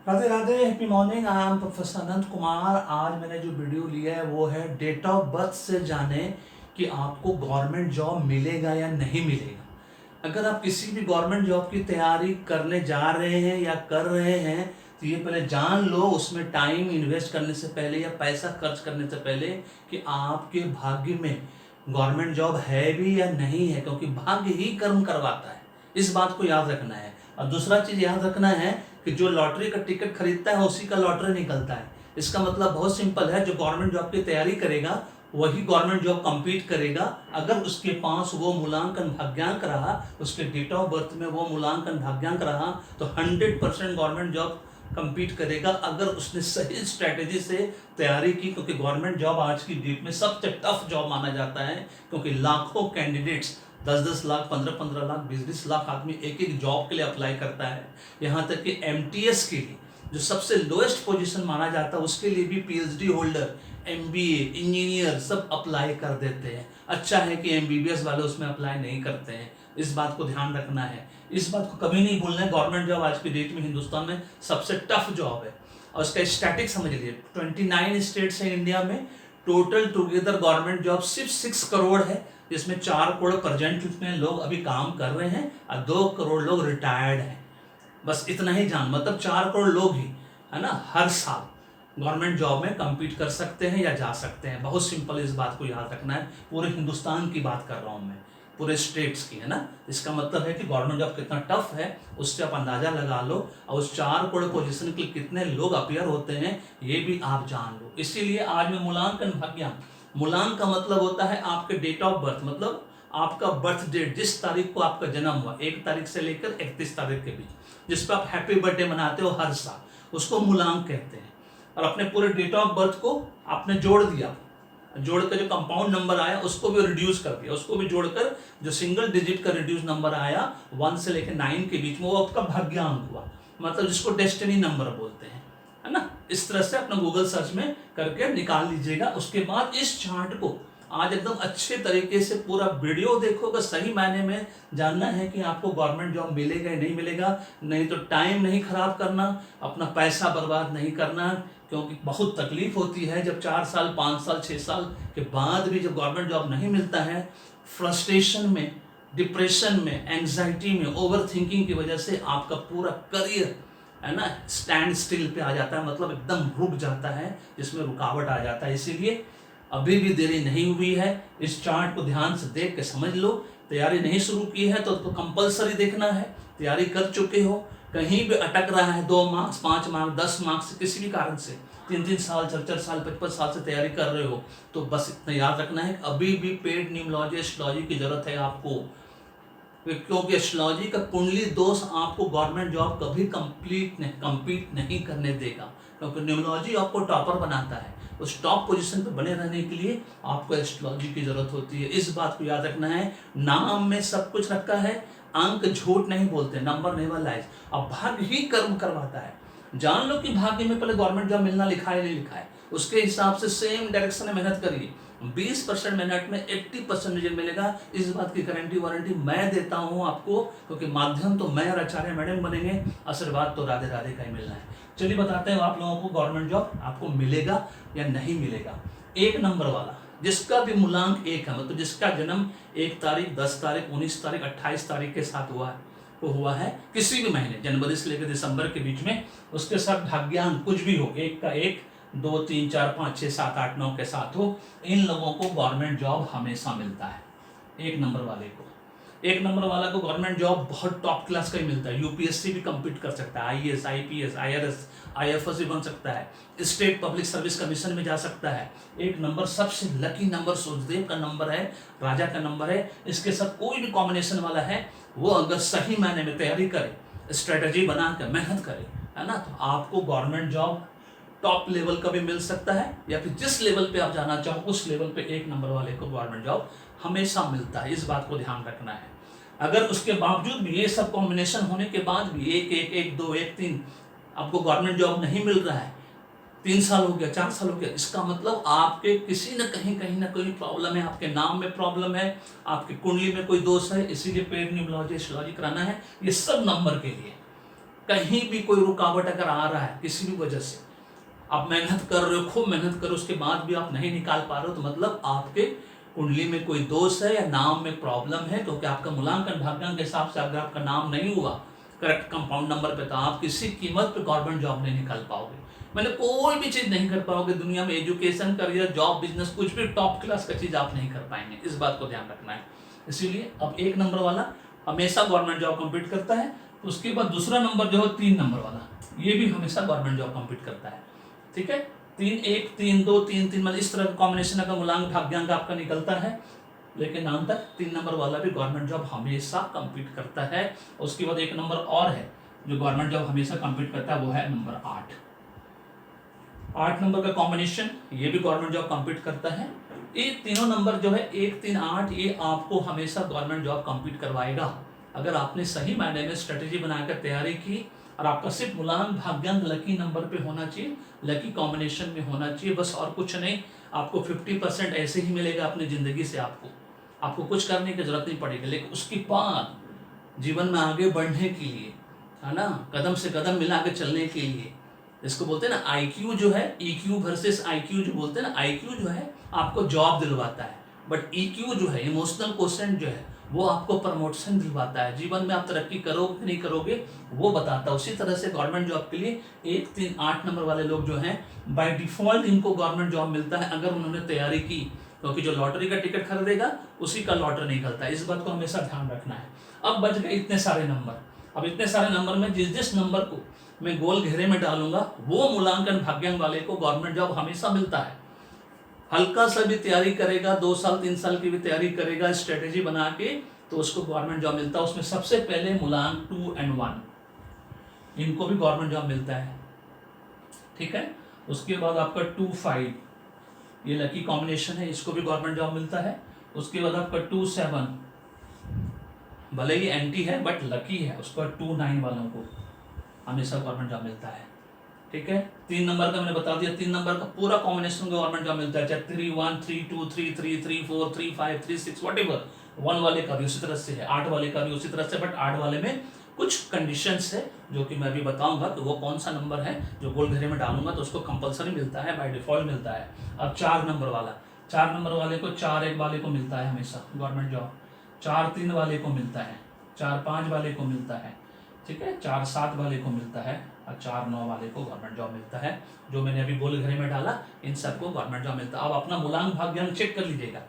Radhe Radhe, happy morning. I am professor Anant Kumar. आज मैंने जो वीडियो लिया है वो है डेट ऑफ बर्थ से जाने कि आपको गवर्नमेंट जॉब मिलेगा या नहीं मिलेगा। अगर आप किसी भी गवर्नमेंट जॉब की तैयारी करने जा रहे हैं या कर रहे हैं तो ये पहले जान लो, उसमें टाइम इन्वेस्ट करने से पहले या पैसा खर्च करने से पहले, कि आपके भाग्य में गवर्नमेंट जॉब है भी या नहीं है, क्योंकि भाग्य ही कर्म करवाता है। इस बात को याद रखना है। और दूसरा चीज याद रखना है कि जो लॉटरी का टिकट खरीदता है उसी का लॉटरी निकलता है। इसका मतलब बहुत सिंपल है, जो गवर्नमेंट जॉब की तैयारी करेगा वही गवर्नमेंट जॉब कंपीट करेगा। अगर उसके पास वो मूल्यांकन भाग्यांक रहा, उसके डेट ऑफ बर्थ में वो मूल्यांकन भाग्यांक रहा, तो 100% गवर्नमेंट जॉब कंपीट करेगा, अगर उसने सही स्ट्रेटेजी से तैयारी की। क्योंकि गवर्नमेंट जॉब आज की डेट में सबसे टफ जॉब माना जाता है, क्योंकि लाखों कैंडिडेट्स 10-10 लाख, 15-15 लाख, 20-20 लाख आदमी एक एक जॉब के लिए अप्लाई करता है। यहाँ तक कि एमटीएस के लिए, जो सबसे लोएस्ट पोजीशन माना जाता है, उसके लिए भी पीएचडी होल्डर, एमबीए, इंजीनियर सब अप्लाई कर देते हैं। अच्छा है कि एमबीबीएस वाले उसमें अप्लाई नहीं करते हैं। इस बात को ध्यान रखना है, इस बात को कभी नहीं भूलना है। गवर्नमेंट जॉब आज की डेट में हिंदुस्तान में सबसे टफ जॉब है। और उसका स्टैटिक समझ लीजिए, 29 स्टेट्स है इंडिया में। टोटल टुगेदर गवर्नमेंट जॉब सिर्फ 6 करोड़ है, जिसमें 4 करोड़ प्रेजेंट में लोग अभी काम कर रहे हैं और 2 करोड़ लोग रिटायर्ड हैं। बस इतना ही जान, मतलब 4 करोड़ लोग ही, है ना, हर साल गवर्नमेंट जॉब में compete कर सकते हैं या जा सकते हैं। बहुत सिंपल, इस बात को याद रखना है। पूरे हिंदुस्तान की बात कर रहा हूँ मैं, पूरे स्टेट्स की, है ना। इसका मतलब है कि गवर्नमेंट जॉब कितना टफ है, उससे आप अंदाजा लगा लो। और उस 4 करोड़ पोजीशन के लिए कितने लोग अपियर होते हैं ये भी आप जान लो। इसीलिए आज मैं मूल्यांकन भाग्यांक, मूलांक का मतलब होता है आपके डेट ऑफ बर्थ, मतलब आपका बर्थ डेट, जिस तारीख को आपका जन्म हुआ, 1 तारीख से लेकर 31 तारीख के बीच, जिस पर आप हैप्पी बर्थडे मनाते हो हर साल, उसको मूलांक कहते हैं। और अपने पूरे डेट ऑफ बर्थ को आपने जोड़ दिया, जोड़कर जो कंपाउंड नंबर आया उसको भी रिड्यूस कर दिया, उसको भी जोड़कर जो सिंगल डिजिट का रिड्यूस नंबर आया 1 से लेकर 9 के बीच में, वो आपका भाग्यांक हुआ, मतलब जिसको डेस्टिनी नंबर बोलते हैं, है ना। इस तरह से अपना गूगल सर्च में करके निकाल लीजिएगा। उसके बाद इस चार्ट को आज एकदम अच्छे तरीके से पूरा वीडियो देखोगे। सही मायने में जानना है कि आपको गवर्नमेंट जॉब मिलेगा या नहीं मिलेगा। नहीं तो टाइम नहीं खराब करना, अपना पैसा बर्बाद नहीं करना, क्योंकि बहुत तकलीफ होती है जब 4 साल, 5 साल, 6 साल के बाद भी जब गवर्नमेंट जॉब नहीं मिलता है। फ्रस्ट्रेशन में, डिप्रेशन में, एंग्जाइटी में, ओवर थिंकिंग की वजह से आपका पूरा करियर, है ना, स्टैंड स्टिल पे आ जाता है, मतलब एकदम रुक जाता है, जिसमें रुकावट आ जाता है। इसीलिए अभी भी देरी नहीं हुई है। इस चार्ट को ध्यान से देख के समझ लो। तैयारी नहीं शुरू की है तो कंपलसरी देखना है। तैयारी कर चुके हो, कहीं भी अटक रहा है, 2 मार्क्स, 5 मार्क्स, 10 मार्क्स, किसी भी कारण से 3-3 साल, 4-4 साल, 55 साल से तैयारी कर रहे हो, तो बस इतना याद रखना है, अभी भी पेड न्यूमरोलॉजी, एस्ट्रोलॉजी की जरूरत है आपको। क्योंकि एस्ट्रोलॉजी का कुंडली दोष आपको गवर्नमेंट जॉब कभी कंप्लीट नहीं करने देगा, क्योंकि न्यूमरोलॉजी आपको टॉपर बनाता है। उस टॉप पोजीशन पर बने रहने के लिए आपको एस्ट्रोलॉजी की जरूरत होती है। इस बात को याद रखना है। नाम में सब कुछ रखा है, अंक झूठ नहीं बोलते, नंबर नेवर लाइज। अब भाग्य ही कर्म करवाता है। जान लो कि भाग्य में पहले गवर्नमेंट जॉब मिलना लिखा है नहीं लिखा है, उसके हिसाब से सेम डायरेक्शन में मेहनत करिए। 20% मेहनत में 80% रिजल्ट मिलेगा, इस बात की गारंटी वारंटी मैं देता हूं आपको, क्योंकि माध्यम तो मैं और आचार्य मैडम बनेंगे, आशीर्वाद तो राधे राधे का ही मिलना है। चलिए बताते हैं आप लोगों को गवर्नमेंट जॉब आपको मिलेगा या नहीं मिलेगा। 1 नंबर वाला, जिसका भी मूलांक 1 है, मतलब जिसका जन्म 1 तारीख, 10 तारीख, 19 तारीख, 28 तारीख के साथ हुआ है किसी भी महीने, जनवरी से लेकर दिसंबर के बीच में, उसके साथ भाग्यांक कुछ भी हो, 1 का 1, 2, 3, 4, 5, 6, 7, 8, 9 के साथ हो, इन लोगों को गवर्नमेंट जॉब हमेशा मिलता है। 1 नंबर वाले को, 1 नंबर वाला को गवर्नमेंट जॉब बहुत टॉप क्लास का ही मिलता है। यूपीएससी भी कंपीट कर सकता है, आईएएस, आईपीएस, आईआरएस, आईएफएस भी बन सकता है, स्टेट पब्लिक सर्विस कमीशन में जा सकता है। 1 नंबर सबसे लकी नंबर, सूर्यदेव का नंबर है, राजा का नंबर है। इसके साथ कोई भी कॉम्बिनेशन वाला है, वो अगर सही मायने में तैयारी करे, स्ट्रेटेजी बना कर मेहनत करे, है ना, तो आपको गवर्नमेंट जॉब टॉप लेवल का भी मिल सकता है, या फिर जिस लेवल पे आप जाना चाहो उस लेवल पे 1 नंबर वाले को गवर्नमेंट जॉब हमेशा मिलता है। इस बात को ध्यान रखना है। अगर उसके बावजूद भी, ये सब कॉम्बिनेशन होने के बाद भी 1-1-1-2, 1-3 आपको गवर्नमेंट जॉब नहीं मिल रहा है, 3 साल हो गया, 4 साल हो गया, इसका मतलब आपके किसी न कहीं ना कोई प्रॉब्लम है, आपके नाम में प्रॉब्लम है, आपकी कुंडली में कोई दोष है। इसीलिए पेड न्यूमरोलॉजी, एस्ट्रोलॉजी कराना है। ये सब नंबर के लिए कहीं भी कोई रुकावट अगर आ रहा है किसी भी वजह से, आप मेहनत कर रहे हो, खूब मेहनत करो, उसके बाद भी आप नहीं निकाल पा रहे हो, तो मतलब आपके कुंडली में कोई दोष है या नाम में प्रॉब्लम है, क्योंकि आपका मूलांकन भाग्यांक के हिसाब से अगर आपका नाम नहीं हुआ करेक्ट कंपाउंड नंबर पे, तो आप किसी कीमत पे गवर्नमेंट जॉब नहीं निकाल पाओगे, मतलब कोई भी चीज नहीं कर पाओगे दुनिया में, एजुकेशन, करियर, जॉब, बिजनेस, कुछ भी टॉप क्लास का चीज आप नहीं कर पाएंगे। इस बात को ध्यान रखना है। इसीलिए अब 1 नंबर वाला हमेशा गवर्नमेंट जॉब कम्पीट करता है। उसके बाद दूसरा नंबर जो है 3 नंबर वाला, ये भी हमेशा गवर्नमेंट जॉब कम्पीट करता है। ठीक है, 3-1, 3-2, 3-3, मतलब इस तरह का कॉम्बिनेशन का मूलांक भाग्यांक आपका निकलता है, लेकिन अंत तक 3 नंबर वाला भी गवर्नमेंट जॉब हमेशा कम्पीट करता है। उसके बाद 1 नंबर और है जो गवर्नमेंट जॉब हमेशा कम्पीट करता है, वो है नंबर 8। 8 नंबर का कॉम्बिनेशन, ये भी गवर्नमेंट जॉब कम्पीट करता है। ये तीनों नंबर जो है 1, 3, 8, ये आपको हमेशा गवर्नमेंट जॉब कम्पीट करवाएगा अगर आपने सही मायने में स्ट्रेटेजी बनाकर तैयारी की, और आपका सिर्फ मूलांक भाग्यांक लकी नंबर पे होना चाहिए, लकी कॉम्बिनेशन में होना चाहिए, बस और कुछ नहीं। आपको 50% ऐसे ही मिलेगा अपनी जिंदगी से, आपको कुछ करने की जरूरत नहीं पड़ेगी। लेकिन उसके बाद जीवन में आगे बढ़ने के लिए, है ना, कदम से कदम मिला के चलने के लिए, इसको बोलते हैं ना आईक्यू जो है, ईक्यू वर्सेस आईक्यू जो बोलते हैं ना, आईक्यू जो है आपको जॉब दिलवाता है, बट ईक्यू जो है, इमोशनल क्वोशेंट जो है, वो आपको प्रमोशन दिलवाता है। जीवन में आप तरक्की करोगे नहीं करोगे वो बताता है। उसी तरह से गवर्नमेंट जॉब के लिए 1, 3, 8 नंबर वाले लोग जो हैं बाय डिफॉल्ट इनको गवर्नमेंट जॉब मिलता है अगर उन्होंने तैयारी की, क्योंकि जो लॉटरी का टिकट खरीदेगा उसी का लॉटरी निकलता है। इस बात को हमेशा ध्यान रखना है। अब बच गए इतने सारे नंबर। अब इतने सारे नंबर में जिस जिस नंबर को मैं गोल घेरे में डालूंगा वो मूलांकन भाग्यांक वाले को गवर्नमेंट जॉब हमेशा मिलता है। हल्का सा भी तैयारी करेगा, 2 साल 3 साल की भी तैयारी करेगा स्ट्रेटेजी बना के, तो उसको गवर्नमेंट जॉब मिलता है। उसमें सबसे पहले मूलांक 2 और 1 इनको भी गवर्नमेंट जॉब मिलता है। ठीक है, उसके बाद आपका 2, 5 ये लकी कॉम्बिनेशन है, इसको भी गवर्नमेंट जॉब मिलता है। उसके बाद आपका 2, 7 भले ही एंटी है बट लकी है, उसका 2, 9 वालों को हमेशा गवर्नमेंट जॉब मिलता है। ठीक है, 3 नंबर का मैंने बता दिया, 3 नंबर का पूरा कॉम्बिनेशन गवर्नमेंट जॉब मिलता है, चाहे 3, 1, 3, 2, 3, 3, 3, 4, 3, 5, 3, 6 व्हाटएवर। 1 वाले का भी उसी तरह से है, 8 वाले का भी उसी तरह से, बट 8 वाले में कुछ कंडीशंस है जो कि मैं अभी बताऊंगा कि वो कौन सा नंबर है जो गोल घेरे में डालूंगा तो उसको कंपलसरी मिलता है, बाय डिफॉल्ट मिलता है। अब 4 नंबर वाला, 4 नंबर वाले को 4-1 वाले को मिलता है हमेशा गवर्नमेंट जॉब, 4-3 वाले को मिलता है, 4-5 वाले को मिलता है, ठीक है, 4-7 वाले को मिलता है, और 4-9 वाले को गवर्नमेंट जॉब मिलता है। जो मैंने अभी गोल घेरे में डाला इन सबको गवर्नमेंट जॉब मिलता है। अब अपना मूलांक भाग्यांक चेक कर लीजिएगा,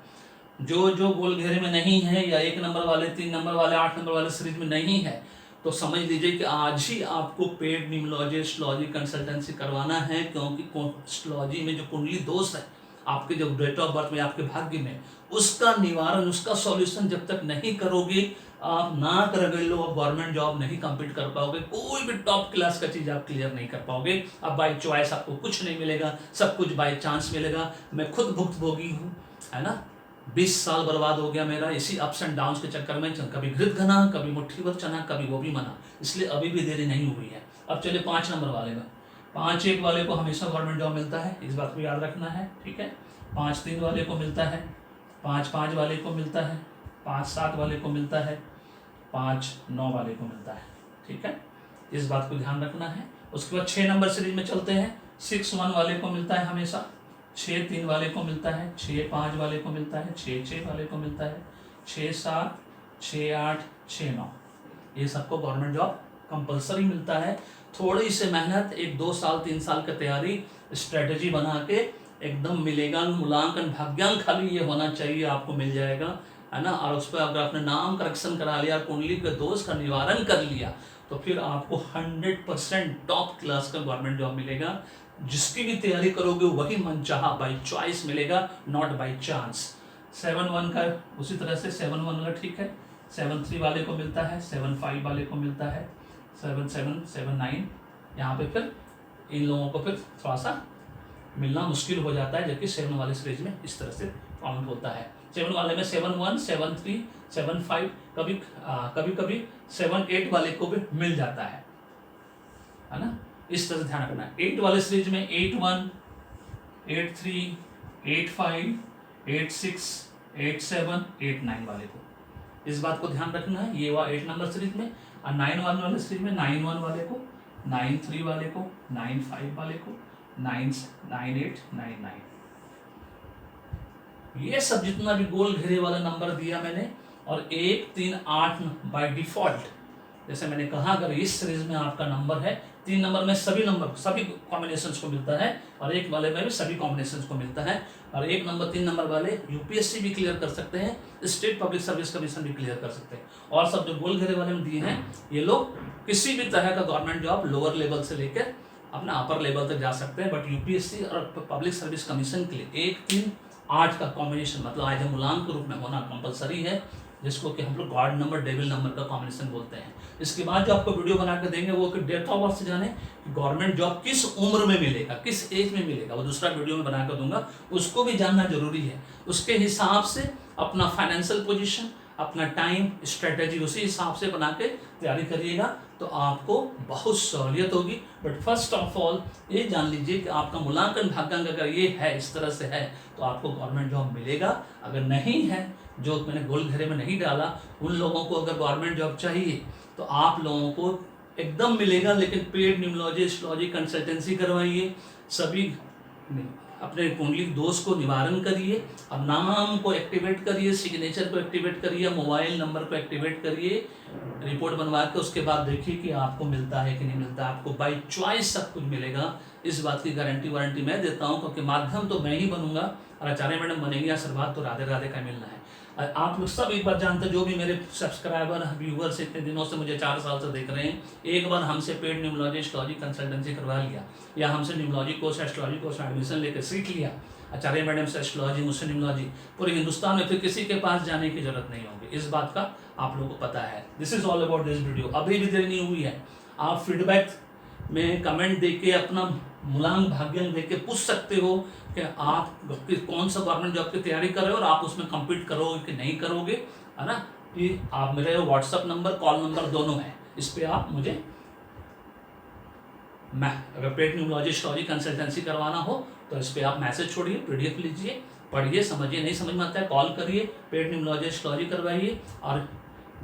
जो जो गोल घेरे में नहीं है या 1 नंबर वाले, 3 नंबर वाले, 8 नंबर वाले सीरीज में नहीं है, तो समझ लीजिए कि आज ही आपको पेड न्यूमरोलॉजी एस्ट्रोलॉजी कंसल्टेंसी करवाना है, क्योंकि एस्ट्रोलॉजी में जो कुंडली दोष है आपके जो डेट ऑफ बर्थ में, आपके भाग्य में, उसका निवारण, उसका सॉल्यूशन जब तक नहीं करोगे, आप ना कर लो, आप गवर्नमेंट जॉब नहीं कंप्लीट कर पाओगे, कोई भी टॉप क्लास का चीज आप क्लियर नहीं कर पाओगे। अब बाय चॉइस आपको कुछ नहीं मिलेगा, सब कुछ बाय चांस मिलेगा। मैं खुद भुक्तभोगी हूँ, है ना, 20 साल बर्बाद हो गया मेरा इसी अप्स एंड डाउन्स के चक्कर में, कभी घृत घना, कभी मुट्ठी भर चना, कभी वो भी मना, इसलिए अभी भी देरी नहीं हुई है। अब चलिए 5 नंबर वाले में, 5-1 वाले को हमेशा गवर्नमेंट जॉब मिलता है, इस बात को याद रखना है। ठीक है, 5-3 वाले को मिलता है, 5-5 वाले को मिलता है, 5-7 वाले को मिलता है, 5-9 वाले को मिलता है। ठीक है, इस बात को ध्यान रखना है। उसके बाद 6 नंबर सीरीज में चलते हैं, 6-1 वाले को मिलता है हमेशा, 6-3 वाले को मिलता है, 6-5 वाले को मिलता है, 6-6 वाले को मिलता है, 6-7, 6-8, 6-9, ये सबको गवर्नमेंट जॉब कंपलसरी मिलता है। थोड़ी सी मेहनत, 1-2 साल 3 साल की तैयारी, स्ट्रेटेजी बना के एकदम मिलेगा। मूलांकन भाग्यांक खाली ये होना चाहिए, आपको मिल जाएगा, है ना। और उस पर अगर आपने नाम करेक्शन करा लिया, कुंडली के दोष का निवारण कर लिया, तो फिर आपको 100% टॉप क्लास का गवर्नमेंट जॉब मिलेगा। जिसकी भी तैयारी करोगे वही मनचाहा बाय चॉइस मिलेगा, नॉट बाय चांस। 7-1 का उसी तरह से 7-1 वाला ठीक है, 7-3 वाले को मिलता है, 7-5 वाले को मिलता है, 7-7, 7-9, यहाँ पे फिर इन लोगों को फिर थोड़ा सा मिलना मुश्किल हो जाता है, जबकि 7 वाले सीरीज में इस तरह से काउंट होता है। 7 वाले में 7-1, 7-3, 7-5, कभी 7-8 वाले को भी मिल जाता है ना, इस तरह से ध्यान रखना है। 8 वाले सीरीज में 8-1, 8-3, 8-5, 8-6, 8-7, 8-9 वाले को, इस बात को ध्यान रखना है। ये हुआ 8 नंबर सीरीज में। और 9 1 वाले सीरीज में 9 1 वाले को, 9 3 वाले को, 9 5 वाले को, 9 8 9 9, ये सब जितना भी गोल घेरे वाला नंबर दिया मैंने, और 1 3 8 बाय डिफॉल्ट, जैसे मैंने कहा अगर इस सीरीज में आपका नंबर है, 3 नंबर में सभी कॉम्बिनेशंस को मिलता है, और 1 वाले में भी सभी कॉम्बिनेशंस को मिलता है, और 1 नंबर 3 नंबर वाले यूपीएससी भी क्लियर कर सकते हैं, स्टेट पब्लिक सर्विस कमीशन भी क्लियर कर सकते हैं, और सब जो गोल घेरे वाले में दिए हैं ये लोग किसी भी तरह का गवर्नमेंट जॉब लोअर लेवल से लेकर अपना अपर लेवल तक जा सकते हैं, बट यूपीएससी और पब्लिक सर्विस कमीशन के लिए 1 3 8 का कॉम्बिनेशन मतलब आज मूलांक के रूप में होना कंपलसरी है, जिसको कि हम लोग गॉड नंबर डेविल नंबर का कॉम्बिनेशन बोलते हैं। इसके बाद जो आपको वीडियो बना कर देंगे वो कि डेट ऑफ बर्थ से जाने कि गवर्नमेंट जॉब किस उम्र में मिलेगा, किस एज में मिलेगा, वो दूसरा वीडियो में बना कर दूंगा, उसको भी जानना जरूरी है। उसके हिसाब से अपना फाइनेंशियल पोजीशन, अपना टाइम स्ट्रेटेजी उसी हिसाब से बना के तैयारी करिएगा, तो आपको बहुत सहूलियत होगी। बट फर्स्ट ऑफ ऑल ये जान लीजिए कि आपका मूल्यांकन भाग्यांक अगर ये है, इस तरह से है, तो आपको गवर्नमेंट जॉब मिलेगा। अगर नहीं है, जो मैंने गोल घेरे में नहीं डाला, उन लोगों को अगर गवर्नमेंट जॉब चाहिए तो आप लोगों को एकदम मिलेगा, लेकिन पेड न्यूमरोलॉजी एस्ट्रोलॉजी कंसल्टेंसी करवाइए, सभी अपने कुंडली दोष को निवारण करिए, और नाम को एक्टिवेट करिए, सिग्नेचर को एक्टिवेट करिए, मोबाइल नंबर को एक्टिवेट करिए, रिपोर्ट बनवा के उसके बाद देखिए कि आपको मिलता है कि नहीं मिलता। आपको बाय चॉइस सब कुछ मिलेगा, इस बात की गारंटी वारंटी मैं देता हूँ, क्योंकि माध्यम तो मैं ही बनूंगा और आचार्य मैडम बनेंगे, आशीर्वाद तो राधे राधे का मिलना है। आप लोग सब एक बार जानते हैं, जो भी मेरे सब्सक्राइबर व्यूवर्स इतने दिनों से मुझे 4 साल से देख रहे हैं, एक बार हमसे पेड न्यूमरोलॉजी एस्ट्रोलॉजी कंसल्टेंसी करवा लिया, या हमसे numerology course astrology course admission लेकर सीख लिया, आचार्य मैडम से एस्ट्रोलॉजी, मुझसे न्यूमरोलॉजी, पूरे हिंदुस्तान में फिर किसी के पास जाने की जरूरत नहीं होगी। इस बात का आप लोगों को पता है। This is all about this video. अभी भी देरी नहीं हुई है, आप फीडबैक में कमेंट देके अपना मूलांक भाग्यांक देके पूछ सकते हो कि आप कौन सा गवर्नमेंट जॉब की तैयारी कर रहे हो और आप उसमें कम्पीट करोगे कि नहीं करोगे, है ना। कि आप मेरे व्हाट्सअप नंबर, कॉल नंबर दोनों है, इस पे आप मुझे अगर पेड न्यूमरोलॉजी एस्ट्रोलॉजी कंसल्टेंसी करवाना हो तो इस पे आप मैसेज छोड़िए, पीडीएफ लीजिए, पढ़िए, समझिए, नहीं समझ में आता है कॉल करिए, पेड न्यूमरोलॉजी एस्ट्रोलॉजी करवाइए। और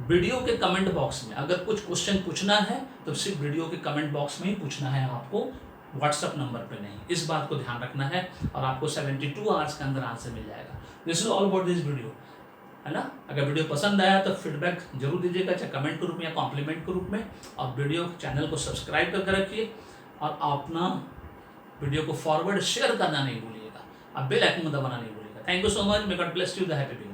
वीडियो के कमेंट बॉक्स में अगर कुछ क्वेश्चन पूछना है तो सिर्फ वीडियो के कमेंट बॉक्स में ही पूछना है आपको, व्हाट्सएप नंबर पे नहीं। इस बात को ध्यान रखना है, और आपको 72 आवर्स के अंदर आंसर मिल जाएगा। This is all about this video, है ना। अगर वीडियो पसंद आया तो फीडबैक जरूर दीजिएगा, चाहे कमेंट के रूप में या कॉम्प्लीमेंट के रूप में। और वीडियो चैनल को सब्सक्राइब करके रखिए, और अपना वीडियो को फॉरवर्ड शेयर करना नहीं भूलिएगा, आप बेल आइकन दबाना नहीं भूलिएगा। Thank you so much, may God bless you, the happy.